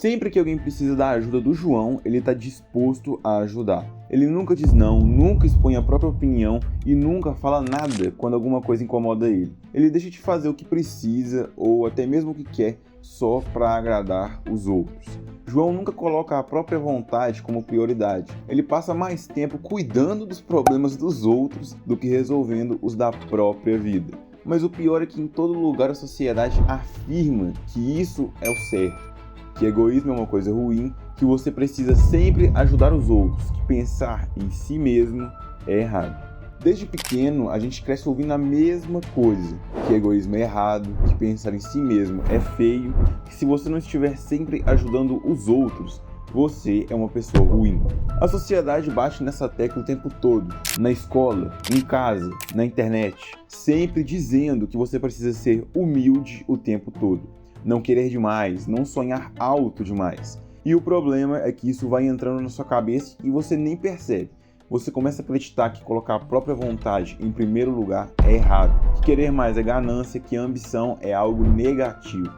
Sempre que alguém precisa da ajuda do João, ele está disposto a ajudar. Ele nunca diz não, nunca expõe a própria opinião e nunca fala nada quando alguma coisa incomoda ele. Ele deixa de fazer o que precisa ou até mesmo o que quer só para agradar os outros. João nunca coloca a própria vontade como prioridade. Ele passa mais tempo cuidando dos problemas dos outros do que resolvendo os da própria vida. Mas o pior é que em todo lugar a sociedade afirma que isso é o certo, que egoísmo é uma coisa ruim, que você precisa sempre ajudar os outros, que pensar em si mesmo é errado. Desde pequeno, a gente cresce ouvindo a mesma coisa, que egoísmo é errado, que pensar em si mesmo é feio, que se você não estiver sempre ajudando os outros, você é uma pessoa ruim. A sociedade bate nessa tecla o tempo todo, na escola, em casa, na internet, sempre dizendo que você precisa ser humilde o tempo todo, não querer demais, não sonhar alto demais. E o problema é que isso vai entrando na sua cabeça e você nem percebe. Você começa a acreditar que colocar a própria vontade em primeiro lugar é errado, que querer mais é ganância, que a ambição é algo negativo.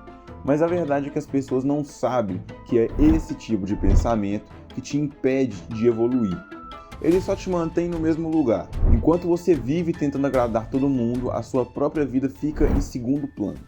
Mas a verdade é que as pessoas não sabem que é esse tipo de pensamento que te impede de evoluir. Ele só te mantém no mesmo lugar. Enquanto você vive tentando agradar todo mundo, a sua própria vida fica em segundo plano.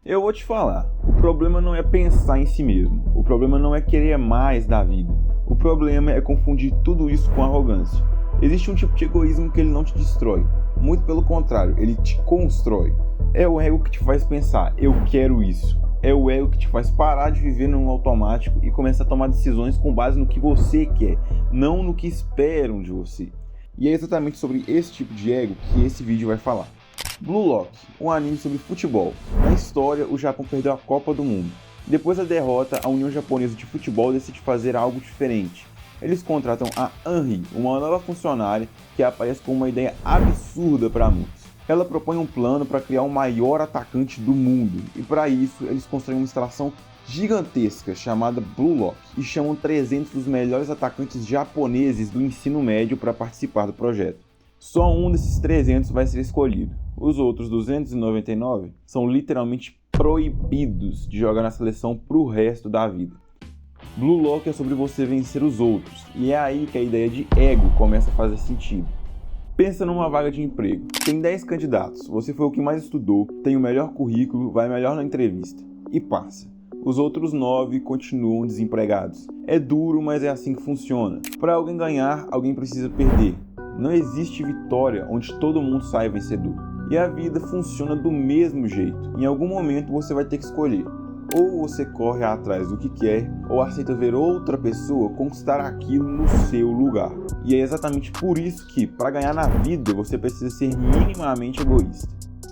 Eu vou te falar, o problema não é pensar em si mesmo, o problema não é querer mais da vida, o problema é confundir tudo isso com arrogância. Existe um tipo de egoísmo que ele não te destrói, muito pelo contrário, ele te constrói. É o ego que te faz pensar, eu quero isso. É o ego que te faz parar de viver num automático e começar a tomar decisões com base no que você quer, não no que esperam de você. E é exatamente sobre esse tipo de ego que esse vídeo vai falar. Blue Lock, um anime sobre futebol. Na história, o Japão perdeu a Copa do Mundo. Depois da derrota, a União Japonesa de Futebol decide fazer algo diferente. Eles contratam a Anri, uma nova funcionária que aparece com uma ideia absurda para muitos. Ela propõe um plano para criar o maior atacante do mundo, e para isso eles constroem uma instalação gigantesca chamada Blue Lock e chamam 300 dos melhores atacantes japoneses do ensino médio para participar do projeto. Só um desses 300 vai ser escolhido. Os outros 299 são literalmente proibidos de jogar na seleção pro resto da vida. Blue Lock é sobre você vencer os outros, e é aí que a ideia de ego começa a fazer sentido. Pensa numa vaga de emprego. Tem 10 candidatos, você foi o que mais estudou, tem o melhor currículo, vai melhor na entrevista. E passa. Os outros 9 continuam desempregados. É duro, mas é assim que funciona. Para alguém ganhar, alguém precisa perder. Não existe vitória onde todo mundo sai vencedor. E a vida funciona do mesmo jeito. Em algum momento você vai ter que escolher. Ou você corre atrás do que quer, ou aceita ver outra pessoa conquistar aquilo no seu lugar. E é exatamente por isso que, para ganhar na vida, você precisa ser minimamente egoísta.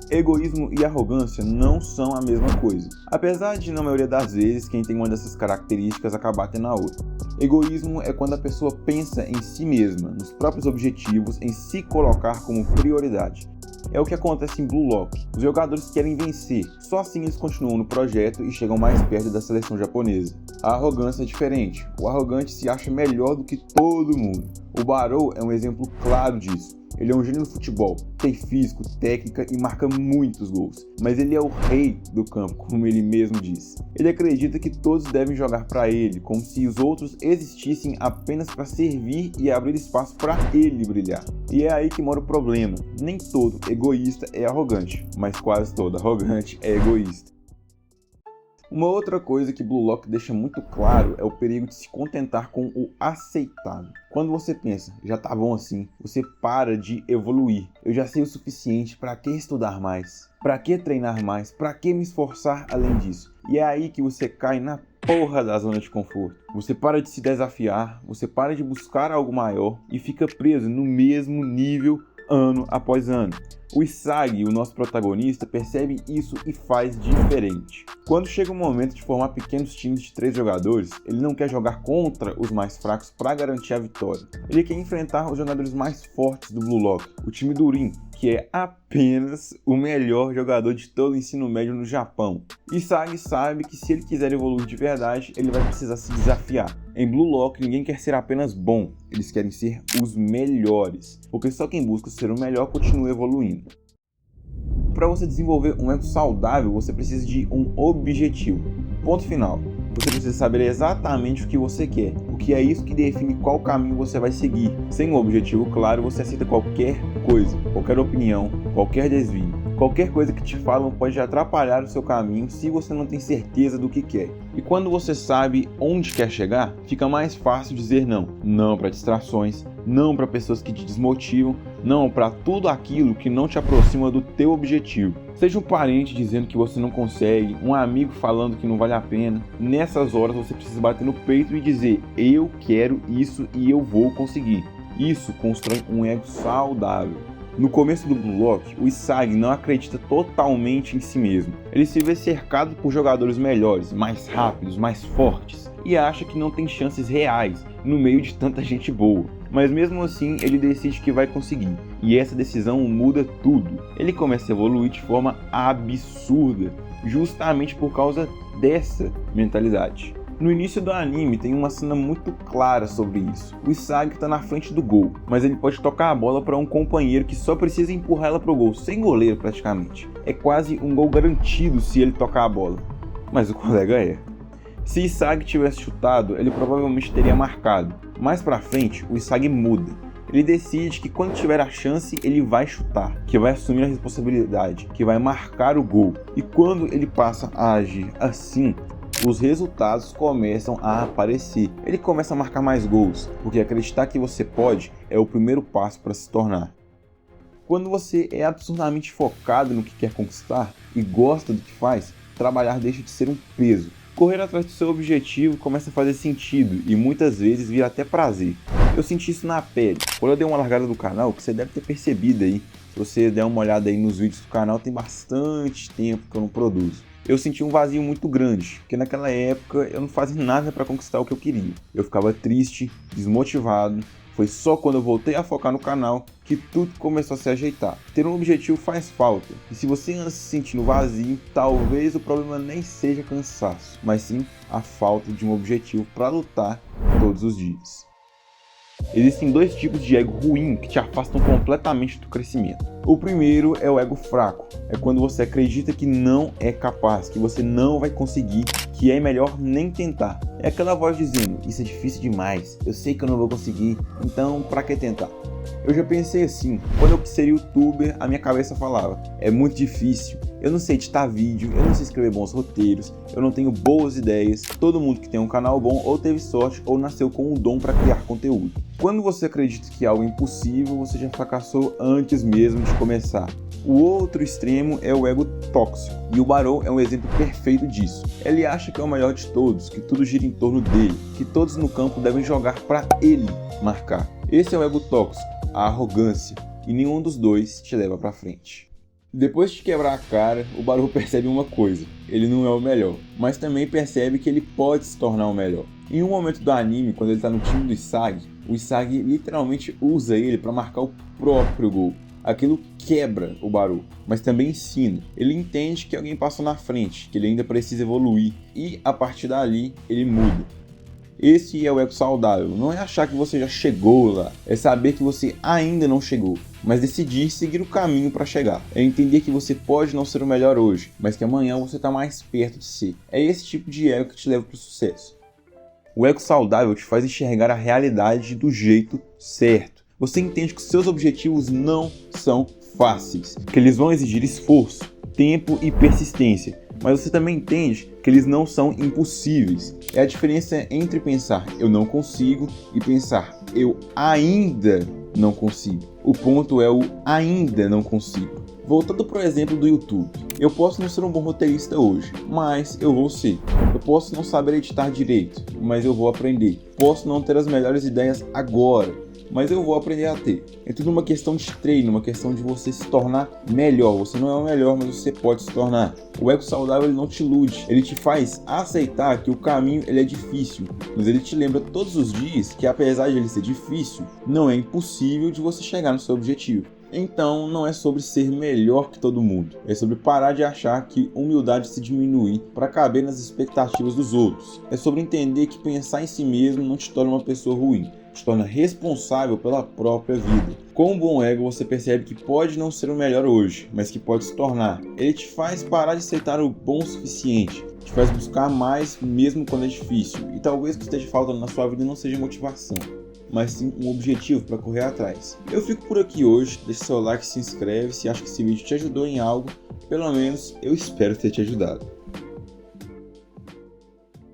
Egoísmo e arrogância não são a mesma coisa, apesar de, na maioria das vezes, quem tem uma dessas características acabar tendo a outra. Egoísmo é quando a pessoa pensa em si mesma, nos próprios objetivos, em se colocar como prioridade. É o que acontece em Blue Lock. Os jogadores querem vencer, só assim eles continuam no projeto e chegam mais perto da seleção japonesa. A arrogância é diferente, o arrogante se acha melhor do que todo mundo. O Barou é um exemplo claro disso. Ele é um gênio no futebol, tem físico, técnica e marca muitos gols. Mas ele é o rei do campo, como ele mesmo diz. Ele acredita que todos devem jogar para ele, como se os outros existissem apenas para servir e abrir espaço para ele brilhar. E é aí que mora o problema. Nem todo egoísta é arrogante, mas quase todo arrogante é egoísta. Uma outra coisa que Blue Lock deixa muito claro é o perigo de se contentar com o aceitável. Quando você pensa, já tá bom assim, você para de evoluir. Eu já sei o suficiente, para que estudar mais? Para que treinar mais? Para que me esforçar além disso? E é aí que você cai na porra da zona de conforto. Você para de se desafiar, você para de buscar algo maior e fica preso no mesmo nível ano após ano. O Isagi, o nosso protagonista, percebe isso e faz diferente. Quando chega o momento de formar pequenos times de 3 jogadores, ele não quer jogar contra os mais fracos para garantir a vitória. Ele quer enfrentar os jogadores mais fortes do Blue Lock, o time do Rin, que é apenas o melhor jogador de todo o ensino médio no Japão. Isagi sabe que se ele quiser evoluir de verdade, ele vai precisar se desafiar. Em Blue Lock, ninguém quer ser apenas bom, eles querem ser os melhores, porque só quem busca ser o melhor continua evoluindo. Para você desenvolver um ego saudável, você precisa de um objetivo. Ponto final. Você precisa saber exatamente o que você quer, porque é isso que define qual caminho você vai seguir. Sem um objetivo claro, você aceita qualquer coisa, qualquer opinião, qualquer desvio. Qualquer coisa que te falam pode atrapalhar o seu caminho se você não tem certeza do que quer. E quando você sabe onde quer chegar, fica mais fácil dizer não. Não para distrações, não para pessoas que te desmotivam, não para tudo aquilo que não te aproxima do teu objetivo. Seja um parente dizendo que você não consegue, um amigo falando que não vale a pena. Nessas horas você precisa bater no peito e dizer: eu quero isso e eu vou conseguir. Isso constrói um ego saudável. No começo do Blue Lock, o Isagi não acredita totalmente em si mesmo. Ele se vê cercado por jogadores melhores, mais rápidos, mais fortes, e acha que não tem chances reais no meio de tanta gente boa. Mas mesmo assim, ele decide que vai conseguir, e essa decisão muda tudo. Ele começa a evoluir de forma absurda, justamente por causa dessa mentalidade. No início do anime tem uma cena muito clara sobre isso. O Isagi está na frente do gol, mas ele pode tocar a bola para um companheiro que só precisa empurrar ela para o gol, sem goleiro praticamente. É quase um gol garantido se ele tocar a bola, mas o colega erra. Se Isagi tivesse chutado, ele provavelmente teria marcado. Mais pra frente, o Isagi muda. Ele decide que quando tiver a chance, ele vai chutar, que vai assumir a responsabilidade, que vai marcar o gol. E quando ele passa a agir assim, os resultados começam a aparecer. Ele começa a marcar mais gols, porque acreditar que você pode é o primeiro passo para se tornar. Quando você é absurdamente focado no que quer conquistar e gosta do que faz, trabalhar deixa de ser um peso. Correr atrás do seu objetivo começa a fazer sentido e muitas vezes vira até prazer. Eu senti isso na pele. Quando eu dei uma largada do canal, que você deve ter percebido aí, se você der uma olhada aí nos vídeos do canal, tem bastante tempo que eu não produzo. Eu senti um vazio muito grande, porque naquela época eu não fazia nada para conquistar o que eu queria. Eu ficava triste, desmotivado. Foi só quando eu voltei a focar no canal que tudo começou a se ajeitar. Ter um objetivo faz falta, e se você anda se sentindo vazio, talvez o problema nem seja cansaço, mas sim a falta de um objetivo para lutar todos os dias. Existem dois tipos de ego ruim que te afastam completamente do crescimento. O primeiro é o ego fraco. É quando você acredita que não é capaz, que você não vai conseguir, que é melhor nem tentar. É aquela voz dizendo: isso é difícil demais, eu sei que eu não vou conseguir, então pra que tentar? Eu já pensei assim, quando eu quis ser youtuber, a minha cabeça falava: é muito difícil, eu não sei editar vídeo, eu não sei escrever bons roteiros, eu não tenho boas ideias, todo mundo que tem um canal bom ou teve sorte ou nasceu com um dom para criar conteúdo. Quando você acredita que é algo impossível, você já fracassou antes mesmo de começar. O outro extremo é o ego tóxico, e o Barou é um exemplo perfeito disso. Ele acha que é o melhor de todos, que tudo gira em torno dele, que todos no campo devem jogar para ele marcar. Esse é o ego tóxico, a arrogância, e nenhum dos dois te leva para frente. Depois de quebrar a cara, o Barou percebe uma coisa: ele não é o melhor, mas também percebe que ele pode se tornar o melhor. Em um momento do anime, quando ele está no time do Isagi, o Isagi literalmente usa ele para marcar o próprio gol. Aquilo quebra o Barou, mas também ensina. Ele entende que alguém passou na frente, que ele ainda precisa evoluir, e a partir dali ele muda. Esse é o ego saudável, não é achar que você já chegou lá, é saber que você ainda não chegou, mas decidir seguir o caminho para chegar. É entender que você pode não ser o melhor hoje, mas que amanhã você está mais perto de ser. É esse tipo de ego que te leva para o sucesso. O ego saudável te faz enxergar a realidade do jeito certo. Você entende que os seus objetivos não são fáceis, que eles vão exigir esforço, tempo e persistência, mas você também entende que eles não são impossíveis. É a diferença entre pensar eu não consigo e pensar eu ainda não consigo. O ponto é o ainda não consigo. Voltando para o exemplo do YouTube, eu posso não ser um bom roteirista hoje, mas eu vou ser. Eu posso não saber editar direito, mas eu vou aprender. Posso não ter as melhores ideias agora, mas eu vou aprender a ter. É tudo uma questão de treino, uma questão de você se tornar melhor. Você não é o melhor, mas você pode se tornar. O ego saudável ele não te ilude, ele te faz aceitar que o caminho ele é difícil, mas ele te lembra todos os dias que apesar de ele ser difícil, não é impossível de você chegar no seu objetivo. Então não é sobre ser melhor que todo mundo, é sobre parar de achar que humildade se diminui para caber nas expectativas dos outros. É sobre entender que pensar em si mesmo não te torna uma pessoa ruim, te torna responsável pela própria vida. Com um bom ego você percebe que pode não ser o melhor hoje, mas que pode se tornar. Ele te faz parar de aceitar o bom o suficiente, te faz buscar mais mesmo quando é difícil. E talvez o que esteja faltando na sua vida não seja motivação, mas sim um objetivo para correr atrás. Eu fico por aqui hoje, deixa seu like, se inscreve, se acha que esse vídeo te ajudou em algo, pelo menos eu espero ter te ajudado.